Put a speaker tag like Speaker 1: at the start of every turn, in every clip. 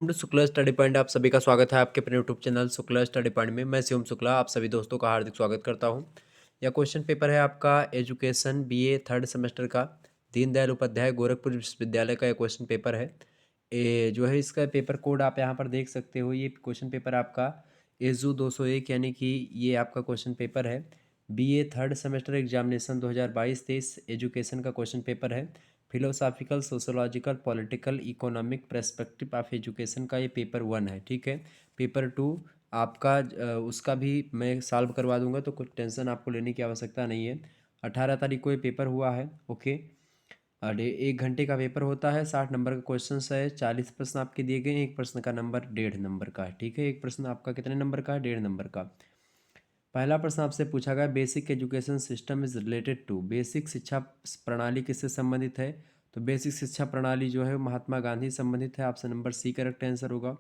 Speaker 1: Shukla study point आप सभी का स्वागत है आपके अपने YouTube channel Shukla study point में। मैं शिवम शुक्ला आप सभी दोस्तों का हार्दिक स्वागत करता हूं। यह क्वेश्चन पेपर है आपका एजुकेशन बीए थर्ड सेमेस्टर का, दीनदयाल उपाध्याय गोरखपुर विश्वविद्यालय का यह क्वेश्चन पेपर है। जो है इसका पेपर कोड आप यहां पर देख सकते हो। ये क्वेश्चन पेपर आपका एजू 201 यानी कि ये आपका क्वेश्चन पेपर है BA third semester examination 2022-23 education का क्वेश्चन पेपर है। Philosophical sociological political economic perspective of education का ये पेपर 1 है। ठीक है, पेपर 2 आपका उसका भी मैं सॉल्व करवा दूंगा, तो कुछ टेंशन आपको लेने की आवश्यकता नहीं है। 18 तारीख को ये पेपर हुआ है। ओके, और 1 घंटे का पेपर होता है। 60 नंबर का क्वेश्चन है। 40 प्रश्न आपके दिए गए हैं। एक प्रश्न का नंबर 1.5 नंबर का है। ठीक है, एक प्रश्न आपका कितने नंबर का है? 1.5 नंबर का। पहला प्रश्न आपसे पूछा गया, basic education system is related to. बेसिक शिक्षा प्रणाली किससे संबंधित है? तो बेसिक शिक्षा प्रणाली जो है महात्मा गांधी संबंधित है। Option number C correct answer होगा।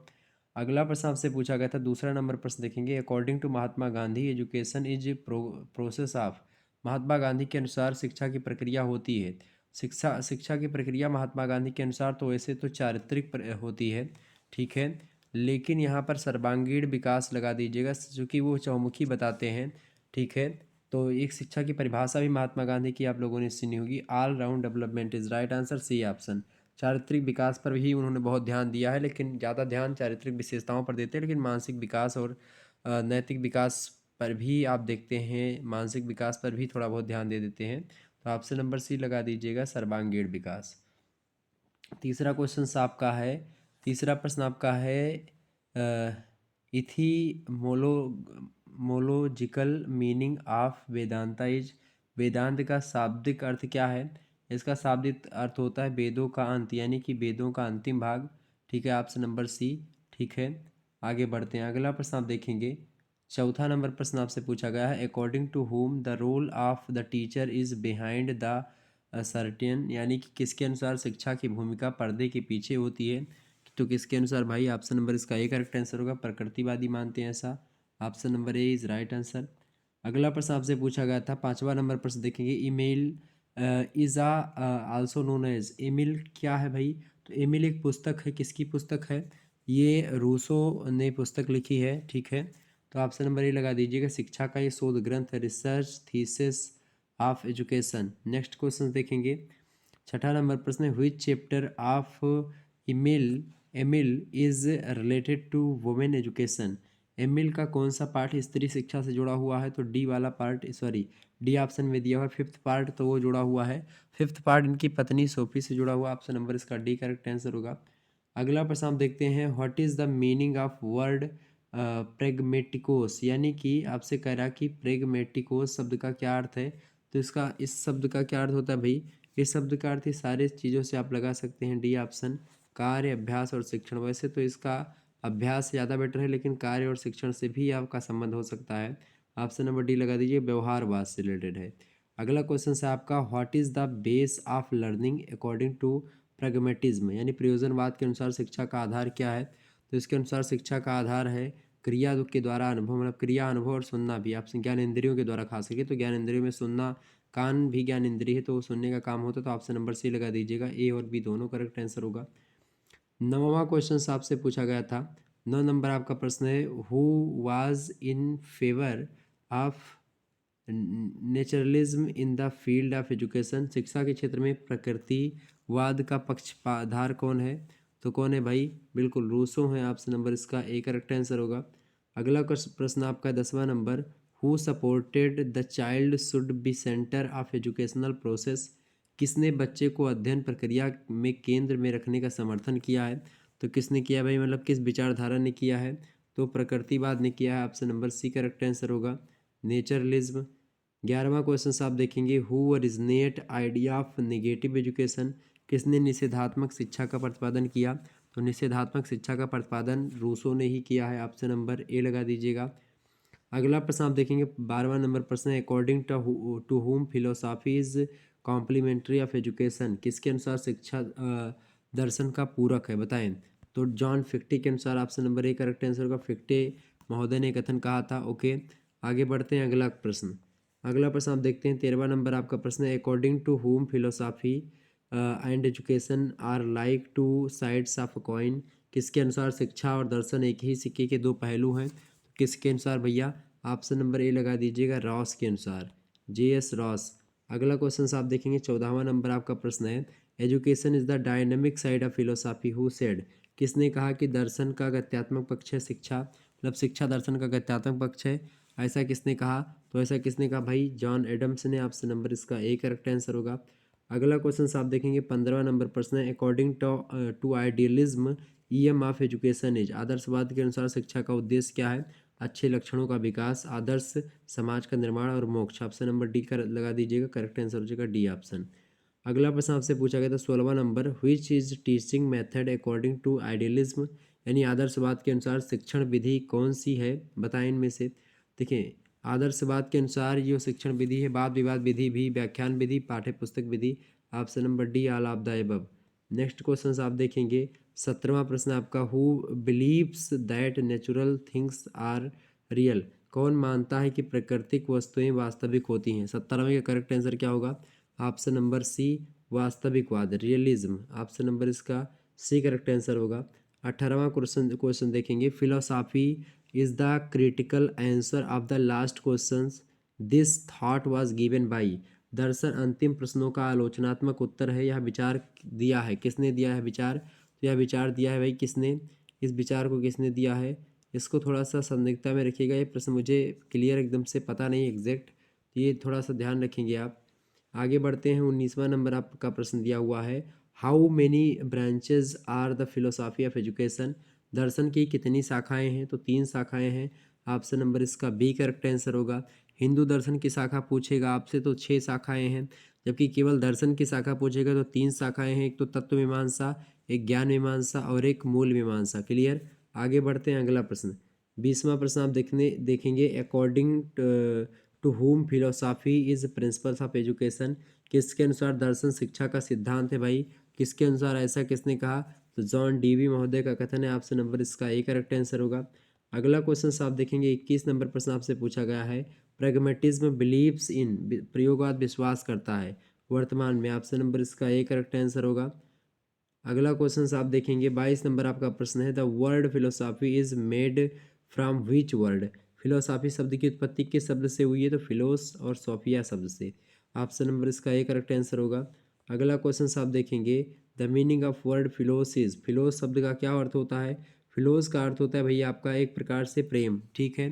Speaker 1: अगला प्रश्न आपसे पूछा गया था, दूसरा नंबर प्रश्न देखेंगे, according to Mahatma Gandhi education is process of. Mahatma Gandhi के अनुसार शिक्षा की प्रक्रिया होती है। शिक्षा शिक्षा की प्रक्रिया महात्मा गांधी के अनुसार तो वैसे तो चारित्रिक होती है। ठीक है, लेकिन यहाँ पर सर्वांगीण विकास लगा दीजिएगा क्योंकि वो चौमुखी बताते हैं। ठीक है, तो एक शिक्षा की परिभाषा भी महात्मा गांधी की आप लोगों ने सुनी होगी, all round development is right answer C option. चारित्रिक विकास पर भी उन्होंने बहुत ध्यान दिया है, लेकिन ज़्यादा ध्यान चारित्रिक विशेषताओं पर देते हैं, लेकिन मानसिक विकास और नैतिक विकास पर भी आप देखते हैं, मानसिक विकास पर भी थोड़ा बहुत ध्यान दे देते हैं। तो ऑप्शन नंबर सी लगा दीजिएगा, सर्वांगीण विकास। तीसरा क्वेश्चन आपका है, तीसरा प्रश्न आपका है, इथीमोलो मोलोजिकल मीनिंग ऑफ वेदांता इज। वेदांत का शाब्दिक अर्थ क्या है? इसका शाब्दिक अर्थ होता है वेदों का अंत, यानी कि वेदों का अंतिम भाग। ठीक है, ऑप्शन नंबर सी। ठीक है, आगे बढ़ते हैं। अगला प्रश्न आप देखेंगे, चौथा नंबर प्रश्न आपसे पूछा गया है, according to Horne the role of the teacher is behind the certain, यानी कि किसके अनुसार शिक्षा की भूमिका पर्दे के पीछे होती है? तो किसके अनुसार भाई? ऑप्शन नंबर इसका ए करेक्ट आंसर होगा, प्रकृतिवादी मानते हैं ऐसा। Option number A is right answer. अगला प्रश्न आपसे पूछा गया था, पांचवा नंबर प्रश्न देखेंगे, email is also known as. Email क्या है भाई? तो ईमेल एक पुस्तक है। किसकी पुस्तक है? ये रूसो ने पुस्तक लिखी है। ठीक है, तो ऑप्शन नंबर ए लगा दीजिएगा, शिक्षा का ये शोध ग्रंथ है, research thesis of education. Next question देखेंगे, छठा नंबर प्रश्न है, which chapter of Emile Emile is related to women education. Emile का कौन सा पार्ट स्त्री शिक्षा से जुड़ा हुआ है? तो डी वाला पार्ट, सॉरी डी ऑप्शन में दिया हुआ है फिफ्थ पार्ट, तो वो जुड़ा हुआ है। फिफ्थ पार्ट इनकी पत्नी सोफी से जुड़ा हुआ। ऑप्शन नंबर इसका डी करेक्ट आंसर होगा। अगला प्रश्न आप देखते हैं, what is the meaning of word pragmatikos, यानी कि आपसे कह रहा कि प्रेगमेटिकोस शब्द का क्या अर्थ है? तो इसका इस शब्द का क्या अर्थ होता है भाई? इस शब्द का अर्थ ही सारे चीज़ों से आप लगा सकते हैं, डी ऑप्शन, कार्य अभ्यास और शिक्षण। वैसे तो इसका अभ्यास ज़्यादा बेटर है, लेकिन कार्य और शिक्षण से भी आपका संबंध हो सकता है। ऑप्शन नंबर डी लगा दीजिए, व्यवहारवाद से रिलेटेड है। अगला क्वेश्चन है आपका, what is the base of learning according to pragmatism, यानी प्रयोजनवाद के अनुसार शिक्षा का आधार क्या है? तो इसके अनुसार शिक्षा का आधार है क्रिया के द्वारा अनुभव, मतलब क्रिया अनुभव और सुनना भी। आप ज्ञान इंद्रियों के द्वारा खा सके, तो ज्ञान इंद्रियों में सुनना, कान भी ज्ञान इंद्रिय है तो वो सुनने का काम होता है। तो ऑप्शन नंबर सी लगा दीजिएगा, ए और बी दोनों करेक्ट आंसर होगा। नौवां क्वेश्चन आपसे पूछा गया था, 9 नंबर आपका प्रश्न है, who was in favour of naturalism in the field of education. शिक्षा के क्षेत्र में प्रकृतिवाद का पक्षपाधार कौन है? तो कौन है भाई? बिल्कुल रूसो है। ऑप्शन नंबर इसका ए करेक्ट आंसर होगा। अगला प्रश्न आपका 10वां number, who supported the child should be centre of educational process. किसने बच्चे को अध्ययन प्रक्रिया में केंद्र में रखने का समर्थन किया है? तो किसने किया भाई, मतलब किस विचारधारा ने किया है? तो प्रकृतिवाद ने किया है। Option number C correct answer होगा, नेचरलिज्म। 11वां क्वेश्चन आप देखेंगे, who originate idea of negative education. किसने निषेधात्मक शिक्षा का प्रतिपादन किया? तो निषेधात्मक शिक्षा का प्रतिपादन रूसो ने ही किया है। ऑप्शन नंबर ए लगा दीजिएगा। अगला प्रश्न आप देखेंगे, 12वां नंबर प्रश्न है, according to Horne philosophy is complementary of education. किसके अनुसार शिक्षा दर्शन का पूरक है, बताएं? तो जॉन फिक्टे के अनुसार। Option number A correct answer होगा, फिक्टे महोदय ने कथन कहा था। ओके, आगे बढ़ते हैं। अगला प्रश्न, अगला प्रश्न आप देखते हैं, 13वां नंबर आपका प्रश्न है, according to Horne philosophy and education are like two sides of a coin. किसके अनुसार शिक्षा और दर्शन एक ही सिक्के के दो पहलू हैं? तो किसके अनुसार भैया? ऑप्शन नंबर ए लगा दीजिएगा, रॉस के अनुसार, J.S. रॉस। अगला क्वेश्चन आप देखेंगे 14वां नंबर आपका प्रश्न है, education is the dynamic side of philosophy, who said? किसने कहा कि दर्शन का गत्यात्मक पक्ष है शिक्षा, मतलब शिक्षा दर्शन का गत्यात्मक पक्ष है, ऐसा किसने कहा? तो ऐसा किसने कहा भाई? जॉन एडम्स ने। ऑप्शन नंबर इसका ए करेक्ट आंसर होगा। अगला क्वेश्चन आप देखेंगे 15वां नंबर प्रश्न है, according to idealism aim of education is? आदर्शवाद के अनुसार शिक्षा का उद्देश्य क्या है? अच्छे लक्षणों का विकास, आदर्श समाज का निर्माण और मोक्ष। ऑप्शन नंबर डी कर लगा दीजिएगा, करेक्ट आंसर हो जाएगा डी ऑप्शन। अगला प्रश्न आपसे पूछा गया था 16वां number, which is teaching method according to idealism, यानी आदर्शवाद के अनुसार शिक्षण विधि कौन सी है? बताएं इनमें से। देखिए, आदर्शवाद के अनुसार जो शिक्षण विधि है, वाद विवाद विधि भी, व्याख्यान विधि, पाठ्य पुस्तक विधि। Option number D all of the above. Next question आप देखेंगे 17वां प्रश्न आपका, who believes that natural things are real? कौन मानता है कि प्राकृतिक वस्तुएं वास्तविक होती हैं? 17वें का करेक्ट आंसर क्या होगा? ऑप्शन नंबर सी, वास्तविकवाद, रियलिज्म। ऑप्शन नंबर इसका सी करेक्ट आंसर होगा। 18वां क्वेश्चन देखेंगे, philosophy is the critical answer of the last question, this thought was given by? दरअसल अंतिम प्रश्नों का आलोचनात्मक उत्तर है, यह विचार दिया है, किसने दिया है विचार? तो यह विचार दिया है भाई किसने? इस विचार को किसने दिया है? इसको थोड़ा सा संदिग्धता में रखिएगा, ये प्रश्न मुझे क्लियर एकदम से पता नहीं एग्जैक्ट, ये थोड़ा सा ध्यान रखेंगे आप। आगे बढ़ते हैं, 19वां नंबर आपका प्रश्न दिया हुआ है, how many branches are the philosophy of education? दर्शन की कितनी शाखाएं हैं? तो 3 शाखाएं हैं। ऑप्शन नंबर इसका बी करेक्ट आंसर होगा। हिंदू दर्शन की शाखा पूछेगा आपसे तो 6 शाखाएं हैं, जबकि केवल दर्शन की शाखा पूछेगा तो 3 शाखाएं हैं, एक तो तत्व मीमांसा, एक ज्ञान मीमांसा और एक मूल मीमांसा। क्लियर? आगे बढ़ते हैं, अगला प्रश्न 20वां प्रश्न आप देखेंगे, according to Horne philosophy is principles of education? किसके अनुसार दर्शन शिक्षा का सिद्धांत है भाई? किसके अनुसार, ऐसा किसने कहा? तो जॉन डीवी महोदय का कथन है। ऑप्शन नंबर इसका ए करेक्ट आंसर होगा। अगला क्वेश्चन आप देखेंगे 21 नंबर प्रश्न आपसे पूछा गया है, प्रैग्मेटिज्म बिलीव्स इन, प्रयोगवाद विश्वास करता है वर्तमान में। ऑप्शन नंबर इसका ए करेक्ट आंसर होगा। अगला क्वेश्चन आप देखेंगे 22 नंबर आपका प्रश्न है, the word philosophy is made from which word? Philosophy शब्द की उत्पत्ति किस शब्द से हुई है? तो फिलोस और सोफिया शब्द से। ऑप्शन नंबर इसका ए करेक्ट आंसर होगा। अगला क्वेश्चन आप देखेंगे, the meaning of word philos is? Philos शब्द का क्या अर्थ होता है? फिलोस का अर्थ होता है भैया आपका एक प्रकार से प्रेम, ठीक है।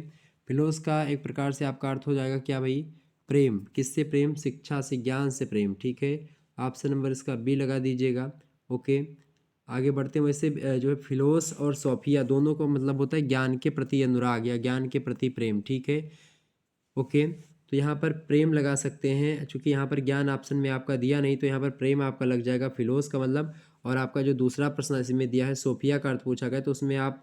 Speaker 1: फिलोस का एक प्रकार से आपका अर्थ हो जाएगा क्या भाई? प्रेम। किससे प्रेम? शिक्षा से, ज्ञान से प्रेम, ठीक है। ऑप्शन नंबर इसका बी लगा दीजिएगा। ओके, आगे बढ़ते हैं। वैसे जो है फिलोस और सोफिया दोनों को मतलब होता है ज्ञान के प्रति अनुराग या ज्ञान के प्रति प्रेम, ठीक है। ओके, तो यहाँ पर प्रेम लगा सकते हैं, चूंकि यहाँ पर ज्ञान ऑप्शन में आपका दिया नहीं, तो यहाँ पर प्रेम आपका लग जाएगा फिलोस का मतलब। और आपका जो दूसरा प्रश्न इसमें दिया है सोफिया का अर्थ पूछा गया, तो उसमें आप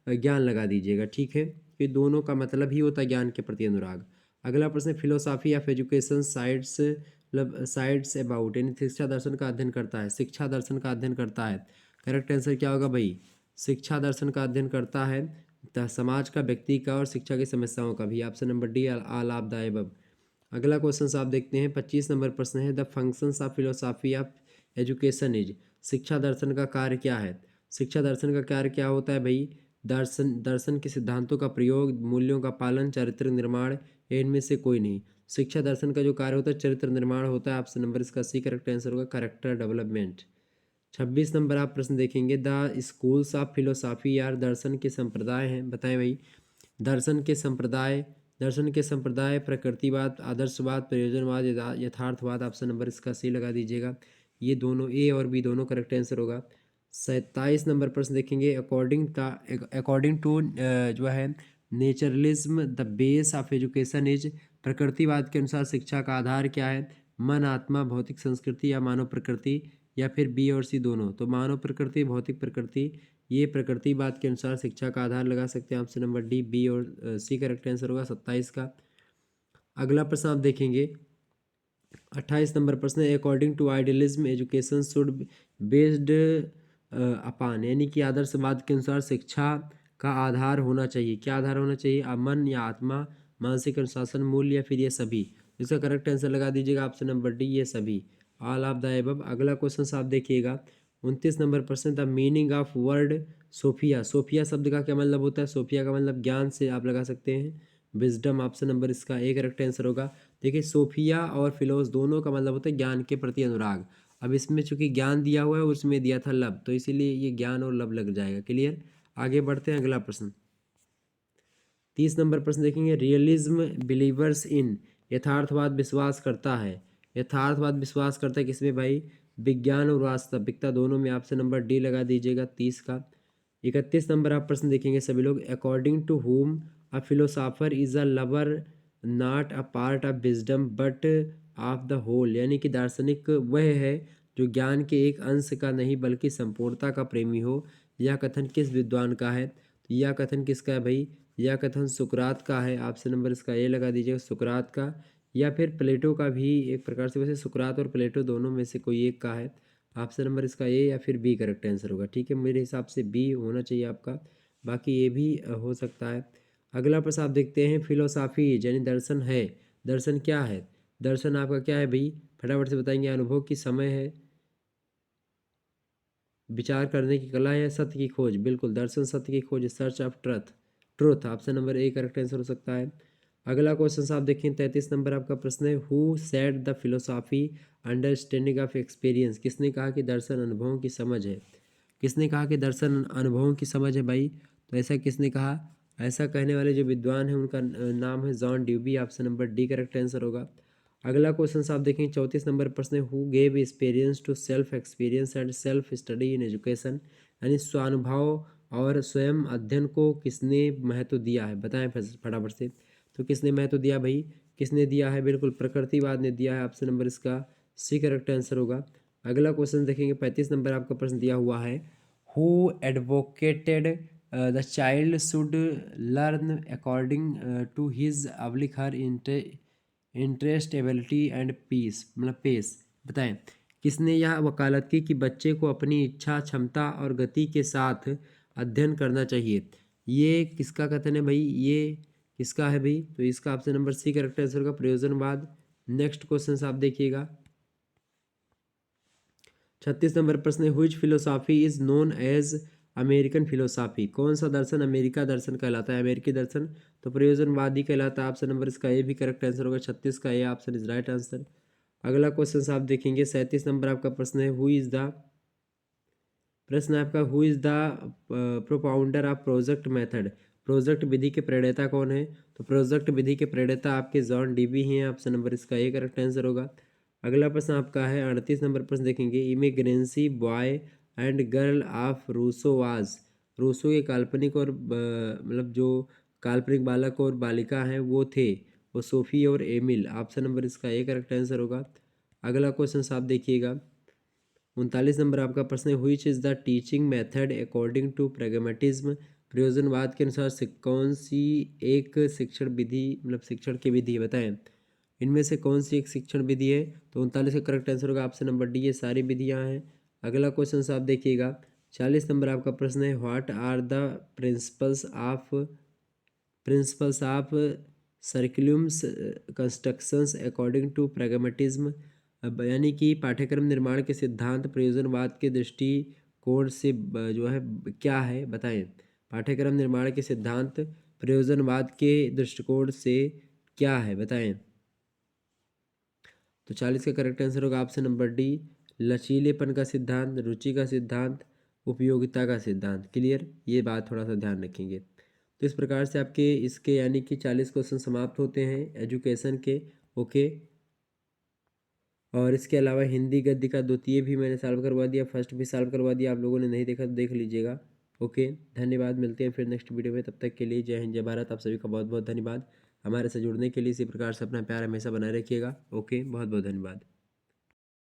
Speaker 1: ज्ञान लगा दीजिएगा, ठीक है। ये दोनों का मतलब ही होता है ज्ञान के प्रति अनुराग। अगला प्रश्न, फिलोसॉफी ऑफ एजुकेशन साइड्स, मतलब साइड्स अबाउट, यानी शिक्षा दर्शन का अध्ययन करता है, शिक्षा दर्शन का अध्ययन करता है। करेक्ट आंसर क्या होगा भाई? शिक्षा दर्शन का अध्ययन करता है समाज का, व्यक्ति का और शिक्षा की समस्याओं का भी। Option number D all of the above. अगला क्वेश्चन आप देखते हैं 25 नंबर प्रश्न है, the functions of philosophy of education is? शिक्षा दर्शन का कार्य क्या है? शिक्षा दर्शन का कार्य क्या होता है भाई? दर्शन के सिद्धांतों का प्रयोग, मूल्यों का पालन, चरित्र निर्माण, इनमें से कोई नहीं। शिक्षा दर्शन का जो कार्य होता है चरित्र निर्माण होता है। ऑप्शन नंबर इसका सी करेक्ट आंसर होगा, करेक्टर डेवलपमेंट। 26 नंबर आप प्रश्न देखेंगे, द स्कूल्स ऑफ फिलोसॉफी यार दर्शन के संप्रदाय हैं, बताएं भाई। दर्शन के संप्रदाय, दर्शन के संप्रदाय प्रकृतिवाद, आदर्शवाद, प्रयोजनवाद, यथार्थवाद। ऑप्शन नंबर इसका सी लगा दीजिएगा। ये दोनों ए और बी दोनों करेक्ट आंसर होगा। 27 नंबर प्रश्न देखेंगे, अकॉर्डिंग टू जो है naturalism the base of education is? प्रकृतिवाद के अनुसार शिक्षा का आधार क्या है? मन, आत्मा, भौतिक संस्कृति या मानव प्रकृति, या फिर बी और सी दोनों? तो मानव प्रकृति, भौतिक प्रकृति, ये प्रकृतिवाद के अनुसार शिक्षा का आधार लगा सकते हैं। ऑप्शन नंबर डी, बी और सी करेक्ट आंसर होगा 27 का। अगला प्रश्न आप देखेंगे 28 नंबर प्रश्न है, according to idealism education should based upon, यानी कि आदर्शवाद के अनुसार शिक्षा का आधार होना चाहिए, क्या आधार होना चाहिए? मन या आत्मा, मानसिक अनुशासन, मूल्य, या फिर ये सभी? इसका करेक्ट आंसर लगा दीजिएगा ऑप्शन नंबर डी, ये सभी, ऑल ऑफ द अबव। अगला क्वेश्चन आप देखिएगा 29 नंबर प्रश्न, the meaning of word Sophia, Sophia शब्द का क्या मतलब होता है? सोफिया का मतलब ज्ञान से आप लगा सकते हैं विजडम। ऑप्शन नंबर इसका ए करेक्ट आंसर होगा। देखिए सोफिया और फिलोस दोनों का मतलब होता है ज्ञान के प्रति अनुराग। अब इसमें चूंकि ज्ञान दिया हुआ है और उसमें दिया था लव, तो इसीलिए ये ज्ञान और लव लग जाएगा। क्लियर। आगे बढ़ते हैं, अगला प्रश्न 30 नंबर प्रश्न देखेंगे। रियलिज्म बिलीवर्स इन, यथार्थवाद विश्वास करता है। यथार्थवाद विश्वास करता है किसमें भाई? विज्ञान और वास्तविकता दोनों में। ऑप्शन नंबर डी लगा दीजिएगा 30 का। 31 नंबर आप प्रश्न देखेंगे सभी लोग। According to whom a philosopher is a lover not a part of wisdom but of the whole, यानी कि दार्शनिक वह है जो ज्ञान के एक अंश का नहीं बल्कि संपूर्णता का प्रेमी हो। यह कथन किस विद्वान का है? तो यह कथन किसका है भाई? यह कथन सुकरात का है। ऑप्शन नंबर इसका ए लगा दीजिएगा, सुकरात का। या फिर प्लेटो का भी एक प्रकार से, वैसे सुकरात और प्लेटो दोनों में से कोई एक का है। ऑप्शन नंबर इसका ए या फिर बी करेक्ट आंसर होगा। ठीक है, मेरे हिसाब से बी होना चाहिए आपका, बाकी ये भी हो सकता है। अगला प्रश्न आप देखते हैं। फिलोसॉफी यानी दर्शन है। दर्शन क्या है? दर्शन आपका क्या है भाई? फटाफट से बताएंगे। अनुभव की समय है, विचार करने की कला है, सत्य की खोज? बिल्कुल, दर्शन सत्य की खोज, search of truth. Truth option number A correct answer हो सकता है। अगला क्वेश्चन आप देखें 33 नंबर आपका प्रश्न है। Who said the philosophy understanding of experience, किसने कहा कि दर्शन अनुभवों की समझ है? किसने कहा कि दर्शन अनुभवों की समझ है भाई? तो ऐसा किसने कहा? ऐसा कहने वाले जो विद्वान हैं उनका नाम है John Dewey. Option number D correct answer होगा। अगला क्वेश्चन आप देखें 34 नंबर प्रश्न है। Who gave experience to self experience and self study in education, यानी स्वानुभव और स्वयं अध्ययन को किसने महत्व दिया है? बताएं फटाफट से। तो किसने महत्व दिया भाई? किसने दिया है? बिल्कुल प्रकृतिवाद ने दिया है। ऑप्शन नंबर इसका सी करेक्ट आंसर होगा। अगला क्वेश्चन देखेंगे 35 नंबर आपका प्रश्न दिया हुआ है। Who advocated the child should learn according to his ability her interest ability and pace, मतलब पेस? बताएं किसने यह वकालत की कि बच्चे को अपनी इच्छा क्षमता और गति के साथ अध्ययन करना चाहिए? ये किसका कथन है भाई? ये किसका है भाई? तो इसका option number C correct answer का प्रयोजनवाद। नेक्स्ट क्वेश्चन आप देखिएगा 36 नंबर प्रश्न है। Which philosophy is known as American philosophy, कौन सा दर्शन अमेरिका दर्शन कहलाता है? अमेरिकी दर्शन। तो प्रयोजनवादी कहलाता है। ऑप्शन नंबर इसका ए भी करेक्ट आंसर होगा। 36 का A option is right answer. अगला क्वेश्चन आप देखेंगे 37 नंबर आपका प्रश्न है। हु इज द, प्रश्न आपका who is the propounder of project method, project विधि के प्रणेता कौन है? तो प्रोजेक्ट विधि के प्रणेता आपके जॉन डीबी ही हैं। ऑप्शन नंबर इसका ए करेक्ट आंसर होगा। अगला प्रश्न आपका है 38 नंबर प्रश्न देखेंगे। इमिग्रेंसी boy and girl of Rousseau was, Rousseau के काल्पनिक और मतलब जो काल्पनिक बालक और बालिका हैं वो थे, वो सोफी और एमिल। ऑप्शन नंबर इसका ए करेक्ट आंसर होगा। अगला क्वेश्चन आप देखिएगा 39 नंबर आपका प्रश्न है। Which is the teaching method according to pragmatism, प्रयोजनवाद के अनुसार कौन सी एक शिक्षण विधि, मतलब शिक्षण की विधि है? बताएं इनमें से कौन सी एक शिक्षण विधि है? तो 39 का करेक्ट आंसर होगा ऑप्शन नंबर डी, ये सारी विधियां हैं। अगला क्वेश्चन आप देखिएगा 40 नंबर आपका प्रश्न है। What are the principles of curriculums constructions according to pragmatism, अब यानी कि पाठ्यक्रम निर्माण के सिद्धांत प्रयोजनवाद के दृष्टिकोण से जो है क्या है? बताएं पाठ्यक्रम निर्माण के सिद्धांत प्रयोजनवाद के दृष्टिकोण से क्या है? बताएं। तो 40 का करेक्ट आंसर होगा ऑप्शन नंबर डी, लचीलेपन का सिद्धांत, रुचि का सिद्धांत, उपयोगिता का सिद्धांत। क्लियर, ये बात थोड़ा सा ध्यान रखेंगे। तो इस प्रकार से आपके इसके यानी कि 40 क्वेश्चन समाप्त होते हैं एजुकेशन के। ओके, और इसके अलावा हिंदी गद्य का द्वितीय भी मैंने सॉल्व करवा दिया, फर्स्ट भी सॉल्व करवा दिया। आप लोगों ने नहीं देखा तो देख लीजिएगा। ओके, धन्यवाद। मिलते हैं फिर नेक्स्ट वीडियो में, तब तक के लिए जय हिंद जय भारत। आप सभी का बहुत बहुत धन्यवाद। हमारे से जुड़ने के लिए इसी प्रकार से अपना प्यार हमेशा बनाए रखिएगा। ओके, बहुत बहुत धन्यवाद।